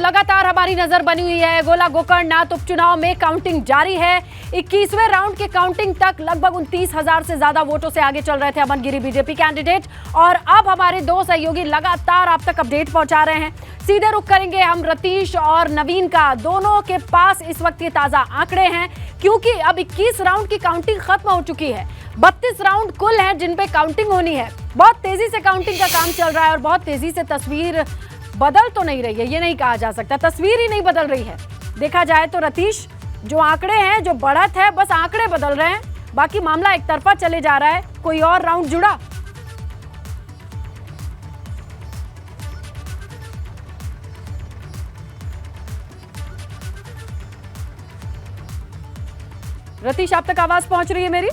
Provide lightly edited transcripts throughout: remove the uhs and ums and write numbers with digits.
लगातार हमारी नजर बनी हुई है गोला गोकर्णनाथ उपचुनाव में काउंटिंग जारी है। 21वें राउंड के काउंटिंग तक लगभग 29,000 से ज्यादा वोटों से आगे चल रहे थे अमन गिरी बीजेपी कैंडिडेट, और अब हमारे दो सहयोगी लगातार आप तक अपडेट पहुंचा रहे हैं। सीधे रुख करेंगे हम रतीश और नवीन का। दोनों के पास इस वक्त ये ताजा आंकड़े हैं क्योंकि अब 21 राउंड की काउंटिंग खत्म हो चुकी है। 32 राउंड कुल हैं जिन पे काउंटिंग होनी है। बहुत तेजी से काउंटिंग का काम चल रहा है और बहुत तेजी से तस्वीर बदल तो नहीं रही है, ये नहीं कहा जा सकता, तस्वीर ही नहीं बदल रही है। देखा जाए तो रतीश, जो आंकड़े हैं, जो बढ़त है, बस आंकड़े बदल रहे हैं, बाकी मामला एक तरफा चले जा रहा है। कोई और राउंड जुड़ा? रतीश, आप तक आवाज पहुंच रही है मेरी?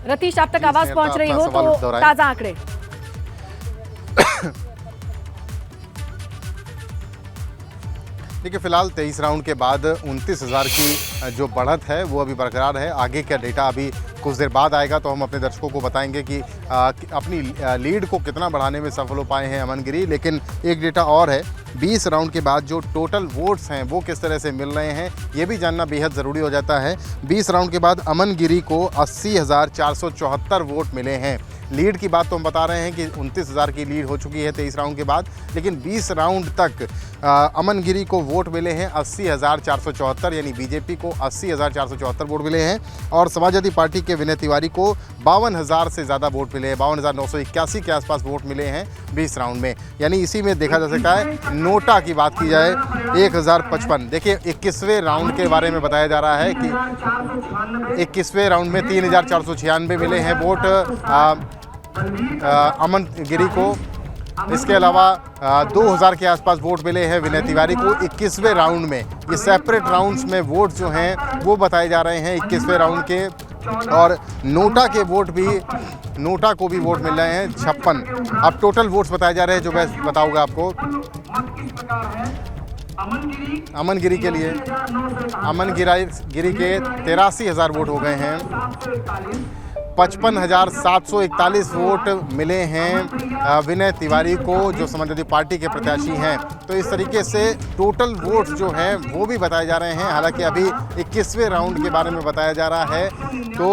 रतीश, आप तक आवाज पहुंच रही हो तो ताजा आंकड़े। देखिए, फिलहाल 23 राउंड के बाद 29,000 की जो बढ़त है वो अभी बरकरार है। आगे का डेटा अभी कुछ देर बाद आएगा तो हम अपने दर्शकों को बताएंगे कि अपनी लीड को कितना बढ़ाने में सफल हो पाए हैं अमन गिरी। लेकिन एक डेटा और है, 20 राउंड के बाद जो टोटल वोट्स हैं वो किस तरह से मिल रहे हैं ये भी जानना बेहद ज़रूरी हो जाता है। 20 राउंड के बाद अमन गिरी को 80,474 वोट मिले हैं। लीड की बात तो हम बता रहे हैं कि 29,000 की लीड हो चुकी है 23 राउंड के बाद, लेकिन 20 राउंड तक अमन गिरी को वोट मिले हैं 80,474, यानी बीजेपी को 80,474 वोट मिले हैं और समाजवादी पार्टी के विनय तिवारी को 52,000 से ज़्यादा वोट मिले हैं। 52,981 के आसपास वोट मिले हैं 20 राउंड में। यानी इसी में देखा जा सकता है। नोटा की बात की जाए 1055। देखिए, 21वें राउंड के बारे में बताया जा रहा है कि 21वें राउंड में 3,496 मिले हैं वोट अमन गिरी को। इसके अलावा 2,000 के आसपास वोट मिले हैं विनय तिवारी को 21वें राउंड में। ये सेपरेट राउंड्स में वोट जो हैं वो बताए जा रहे हैं 21वें राउंड के। और नोटा के वोट भी, नोटा को भी वोट मिल रहे हैं 56। अब टोटल वोट्स बताए जा रहे हैं जो मैं बताऊंगा आपको। अमन गिरी के लिए, अमन गिरी के 83,000 वोट हो गए हैं। 55,741 वोट मिले हैं विनय तिवारी को जो समाजवादी पार्टी के प्रत्याशी हैं। तो इस तरीके से टोटल वोट्स जो हैं वो भी बताए जा रहे हैं। हालांकि अभी 21वें राउंड के बारे में बताया जा रहा है तो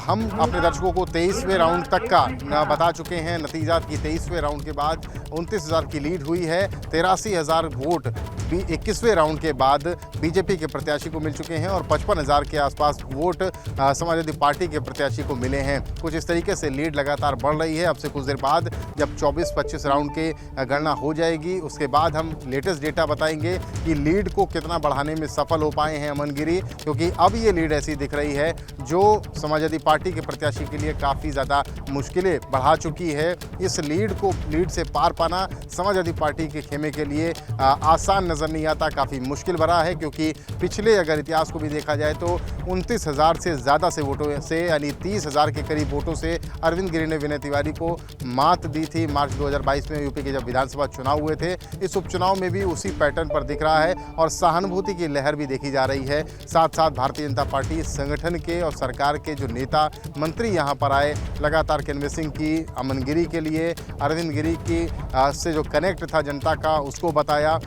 हम अपने दर्शकों को 23वें राउंड तक का बता चुके हैं नतीजा कि 23वें राउंड के बाद 29,000 की लीड हुई है। 83,000 वोट 21वें राउंड के बाद बीजेपी के प्रत्याशी को मिल चुके हैं और 55,000 के आसपास वोट समाजवादी पार्टी के प्रत्याशी को मिले हैं। कुछ इस तरीके से लीड लगातार बढ़ रही है। अब से कुछ देर बाद जब 24-25 राउंड की गणना हो जाएगी उसके बाद हम लेटेस्ट डेटा बताएंगे कि लीड को कितना बढ़ाने में सफल हो पाए हैं अमन गिरी, क्योंकि अब ये लीड ऐसी दिख रही है जो समाजवादी पार्टी के प्रत्याशी के लिए काफ़ी ज़्यादा मुश्किलें बढ़ा चुकी है। इस लीड से पार पाना समाजवादी पार्टी के खेमे के लिए आसान नज़र नहीं आता, काफ़ी मुश्किल भरा है, क्योंकि पिछले अगर इतिहास को भी देखा जाए तो 29,000 से ज़्यादा से वोटों से, यानी 30,000 के करीब वोटों से अरविंद गिरी ने विनय तिवारी को मात दी थी मार्च 2022 में यूपी के जब विधानसभा चुनाव हुए थे। इस उपचुनाव में भी उसी पैटर्न पर दिख रहा है और सहानुभूति की लहर भी देखी जा रही है। साथ साथ भारतीय जनता पार्टी संगठन के और सरकार के जो नेता मंत्री यहाँ पर आए, लगातार कैनवेसिंग की अमन गिरी के लिए, अरविंद गिरी की से जो कनेक्ट था जनता का उसको बताया।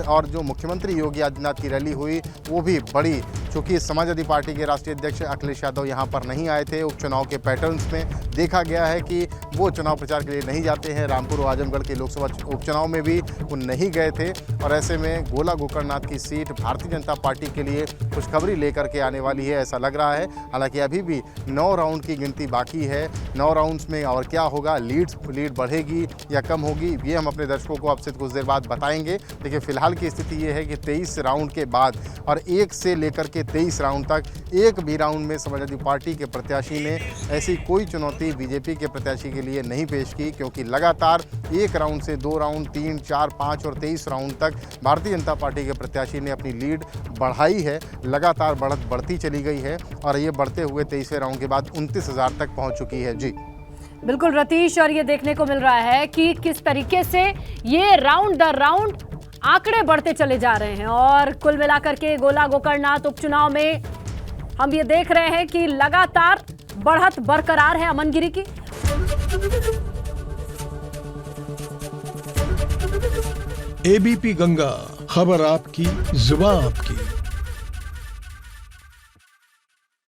और जो मुख्यमंत्री योगी आदित्यनाथ की रैली हुई वो भी बड़ी, चूँकि समाजवादी पार्टी के राष्ट्रीय अध्यक्ष अखिलेश यादव यहाँ पर नहीं आए थे। उपचुनाव के पैटर्न्स में देखा गया है कि वो चुनाव प्रचार के लिए नहीं जाते हैं। रामपुर और आजमगढ़ के लोकसभा उपचुनाव में भी वो नहीं गए थे और ऐसे में गोला गोकर्णनाथ की सीट भारतीय जनता पार्टी के लिए खुशखबरी लेकर के आने वाली है, ऐसा लग रहा है। हालांकि अभी भी 9 राउंड की गिनती बाकी है। 9 राउंड्स में और क्या होगा, लीड बढ़ेगी या कम होगी, ये हम अपने दर्शकों को अब से कुछ देर बाद बताएंगे। देखिए, फिलहाल की स्थिति ये है कि 23 राउंड के बाद और 1 से लेकर के 23 राउंड तक एक भी राउंड में समाजवादी पार्टी के प्रत्याशी ने ऐसी कोई चुनौती बीजेपी के प्रत्याशी के लिए नहीं पेश की, क्योंकि लगातार 1 राउंड से 2 राउंड, 3, 4, 5 और 23 राउंड तक भारतीय जनता पार्टी के प्रत्याशी ने अपनी लीड बढ़ाई है। लगातार बढ़त बढ़ती चली गई है और ये बढ़ते हुए 23वें राउंड के बाद 29,000 तक पहुंच चुकी है। जी बिल्कुल रतीश, और ये देखने को मिल रहा है कि किस तरीके से ये राउंड दर राउंड आंकड़े बढ़ते चले जा रहे हैं और कुल मिलाकर के गोला गोकर्णनाथ उपचुनाव में हम ये देख रहे हैं कि लगातार बढ़त बरकरार है अमन गिरी की। एबीपी गंगा, खबर आपकी, जुबान आपकी।